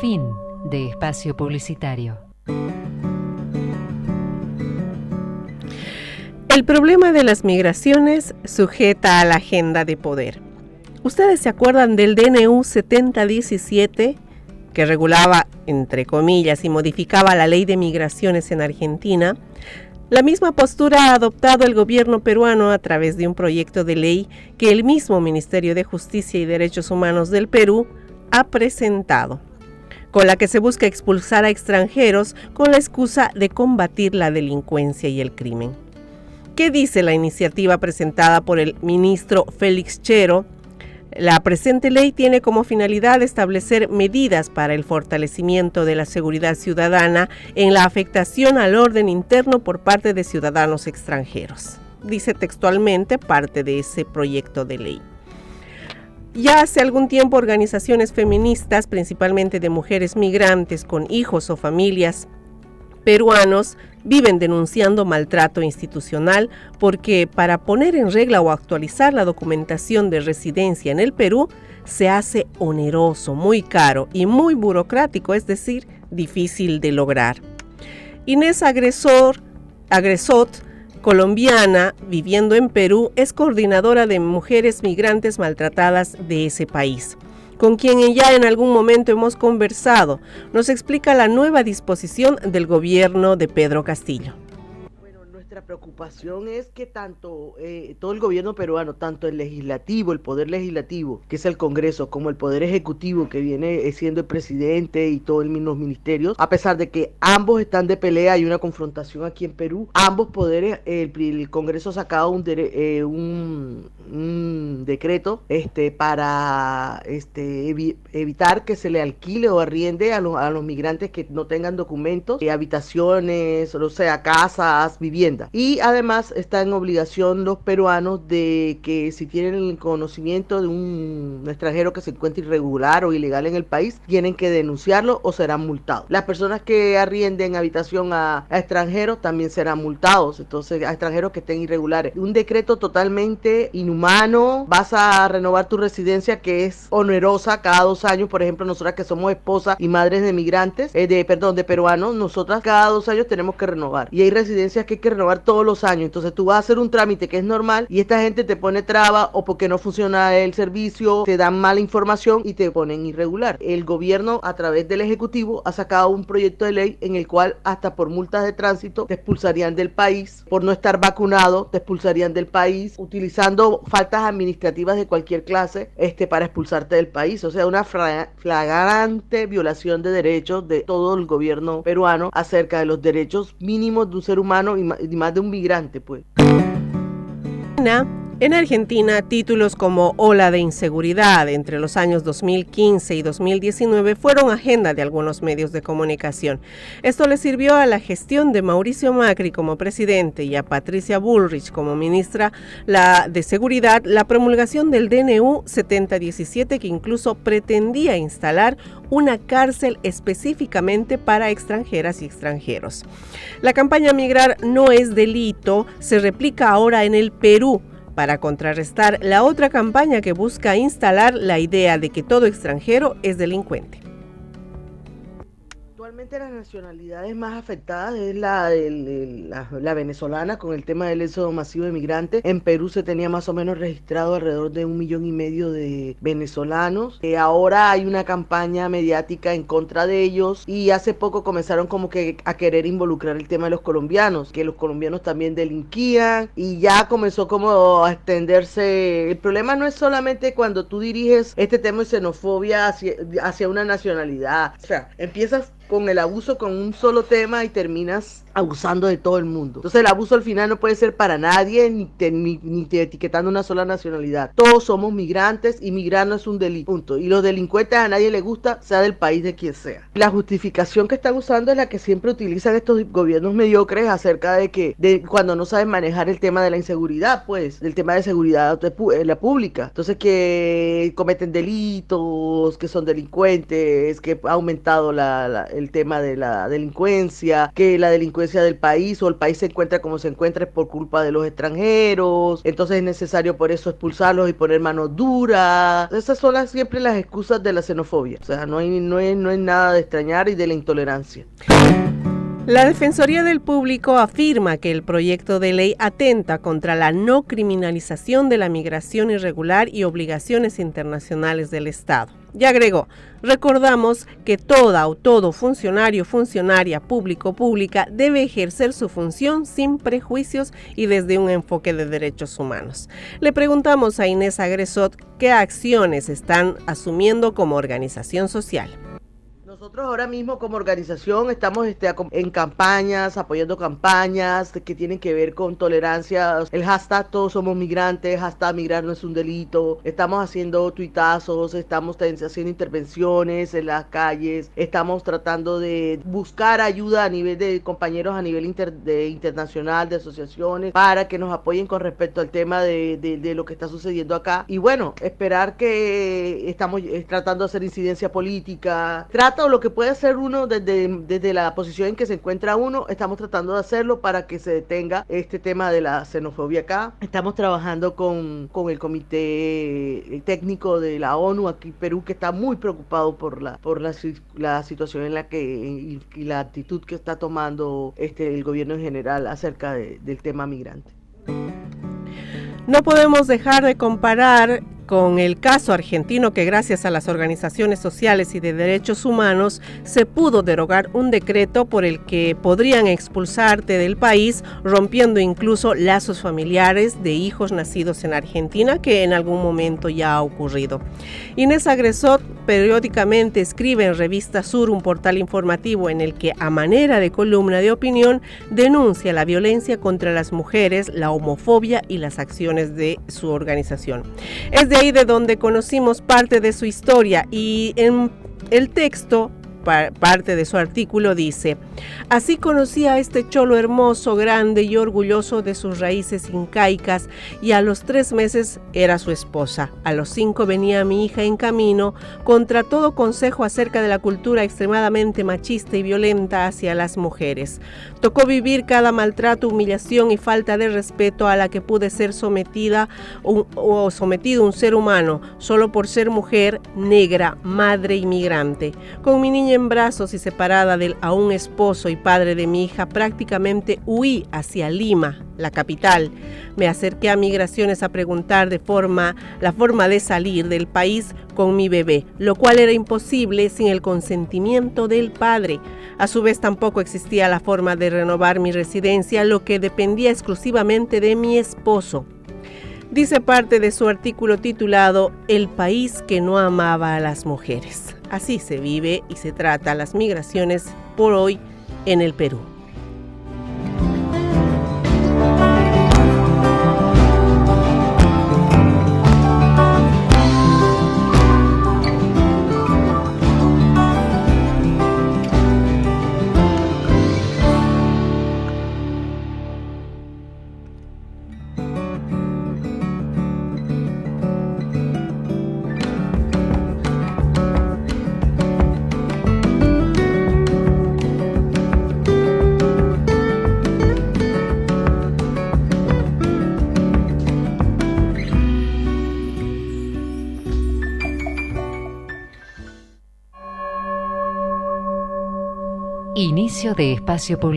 Fin de espacio publicitario. El problema de las migraciones sujeta a la agenda de poder. ¿Ustedes se acuerdan del DNU 7017 que regulaba, entre comillas, y modificaba la ley de migraciones en Argentina? La misma postura ha adoptado el gobierno peruano a través de un proyecto de ley que el mismo Ministerio de Justicia y Derechos Humanos del Perú ha presentado, con la que se busca expulsar a extranjeros con la excusa de combatir la delincuencia y el crimen. ¿Qué dice la iniciativa presentada por el ministro Félix Chero? La presente ley tiene como finalidad establecer medidas para el fortalecimiento de la seguridad ciudadana en la afectación al orden interno por parte de ciudadanos extranjeros. Dice textualmente parte de ese proyecto de ley. Ya hace algún tiempo organizaciones feministas, principalmente de mujeres migrantes con hijos o familias peruanos, viven denunciando maltrato institucional porque para poner en regla o actualizar la documentación de residencia en el Perú se hace oneroso, muy caro y muy burocrático, es decir, difícil de lograr. Inés Agresot, colombiana, viviendo en Perú, es coordinadora de mujeres migrantes maltratadas de ese país, con quien ya en algún momento hemos conversado. Nos explica la nueva disposición del gobierno de Pedro Castillo. Bueno, nuestra preocupación es que tanto todo el gobierno peruano, tanto el legislativo, el poder legislativo, que es el Congreso, como el poder ejecutivo, que viene siendo el presidente y todos los ministerios, a pesar de que ambos están de pelea, hay una confrontación aquí en Perú, ambos poderes, el Congreso ha sacado un decreto para evitar que se le alquile o arriende a los migrantes que no tengan documentos, habitaciones, o sea, casas, viviendas. Y además está en obligación los peruanos de que si tienen el conocimiento de un extranjero que se encuentre irregular o ilegal en el país, tienen que denunciarlo o serán multados. Las personas que arrienden habitación a extranjeros también serán multados, entonces a extranjeros que estén irregulares. Un decreto totalmente inhumano. Vas a renovar tu residencia, que es onerosa cada 2 años. Por ejemplo, nosotras que somos esposas y madres de migrantes, de peruanos, nosotras cada 2 años tenemos que renovar. Y hay residencias que hay que renovar todos los años. Entonces tú vas a hacer un trámite que es normal y esta gente te pone traba o porque no funciona el servicio, te dan mala información y te ponen irregular. El gobierno a través del ejecutivo ha sacado un proyecto de ley en el cual hasta por multas de tránsito te expulsarían del país, por no estar vacunado te expulsarían del país, utilizando faltas administrativas de cualquier clase para expulsarte del país. O sea, una flagrante violación de derechos de todo el gobierno peruano acerca de los derechos mínimos de un ser humano y más de un migrante, pues. En Argentina, títulos como Ola de inseguridad entre los años 2015 y 2019 fueron agenda de algunos medios de comunicación. Esto le sirvió a la gestión de Mauricio Macri como presidente y a Patricia Bullrich como ministra de Seguridad la promulgación del DNU 7017, que incluso pretendía instalar una cárcel específicamente para extranjeras y extranjeros. La campaña Migrar no es delito se replica ahora en el Perú, para contrarrestar la otra campaña que busca instalar la idea de que todo extranjero es delincuente. Actualmente las nacionalidades más afectadas es la venezolana, con el tema del éxodo masivo de migrantes. En Perú se tenía más o menos registrado alrededor de 1,5 millones de venezolanos. Ahora hay una campaña mediática en contra de ellos y hace poco comenzaron como que a querer involucrar el tema de los colombianos, que los colombianos también delinquían y ya comenzó como a extenderse. El problema no es solamente cuando tú diriges este tema de xenofobia hacia una nacionalidad, o sea, empiezas con el abuso con un solo tema y terminas abusando de todo el mundo. Entonces el abuso al final no puede ser para nadie, ni etiquetando una sola nacionalidad. Todos somos migrantes y migrar no es un delito, punto. Y los delincuentes a nadie le gusta, sea del país de quien sea. La justificación que están usando es la que siempre utilizan estos gobiernos mediocres acerca de cuando no saben manejar el tema de la inseguridad, pues, el tema de seguridad la pública. Entonces que cometen delitos, que son delincuentes, que ha aumentado el tema de la delincuencia, que la delincuencia del país o el país se encuentra como se encuentra es por culpa de los extranjeros, entonces es necesario por eso expulsarlos y poner mano dura. Esas son siempre las excusas de la xenofobia, o sea, no hay nada de extrañar y de la intolerancia. La Defensoría del Público afirma que el proyecto de ley atenta contra la no criminalización de la migración irregular y obligaciones internacionales del Estado. Y agregó, recordamos que toda o todo funcionario, funcionaria, público, pública debe ejercer su función sin prejuicios y desde un enfoque de derechos humanos. Le preguntamos a Inés Agresot qué acciones están asumiendo como organización social. Nosotros ahora mismo como organización estamos en campañas, apoyando campañas que tienen que ver con tolerancia, el hashtag todos somos migrantes, hashtag migrar no es un delito, estamos haciendo tuitazos, estamos haciendo intervenciones en las calles, estamos tratando de buscar ayuda a nivel de compañeros a nivel internacional, de asociaciones, para que nos apoyen con respecto al tema de lo que está sucediendo acá. Y bueno, esperar que estamos tratando de hacer incidencia política, lo que puede hacer uno desde la posición en que se encuentra uno, estamos tratando de hacerlo para que se detenga este tema de la xenofobia acá. Estamos trabajando con el comité técnico de la ONU aquí en Perú, que está muy preocupado por la situación en la que y la actitud que está tomando el gobierno en general acerca del tema migrante. No podemos dejar de comparar con el caso argentino que gracias a las organizaciones sociales y de derechos humanos se pudo derogar un decreto por el que podrían expulsarte del país, rompiendo incluso lazos familiares de hijos nacidos en Argentina, que en algún momento ya ha ocurrido. Inés Agresot periódicamente escribe en Revista Sur, un portal informativo en el que a manera de columna de opinión denuncia la violencia contra las mujeres, la homofobia y las acciones de su organización. Es de ahí de donde conocimos parte de su historia y en el texto, parte de su artículo dice: así conocí a este cholo hermoso, grande y orgulloso de sus raíces incaicas, y a los 3 meses era su esposa. A los 5 venía mi hija en camino, contra todo consejo acerca de la cultura extremadamente machista y violenta hacia las mujeres. Tocó vivir cada maltrato, humillación y falta de respeto a la que pude ser sometido un ser humano, solo por ser mujer, negra, madre inmigrante. Con mi niña en brazos y separada del aún esposo y padre de mi hija, prácticamente huí hacia Lima, la capital. Me acerqué a Migraciones a preguntar la forma de salir del país con mi bebé, lo cual era imposible sin el consentimiento del padre. A su vez, tampoco existía la forma de renovar mi residencia, lo que dependía exclusivamente de mi esposo. Dice parte de su artículo titulado El país que no amaba a las mujeres. Así se vive y se trata las migraciones por hoy en el Perú. Inicio de espacio publicitario.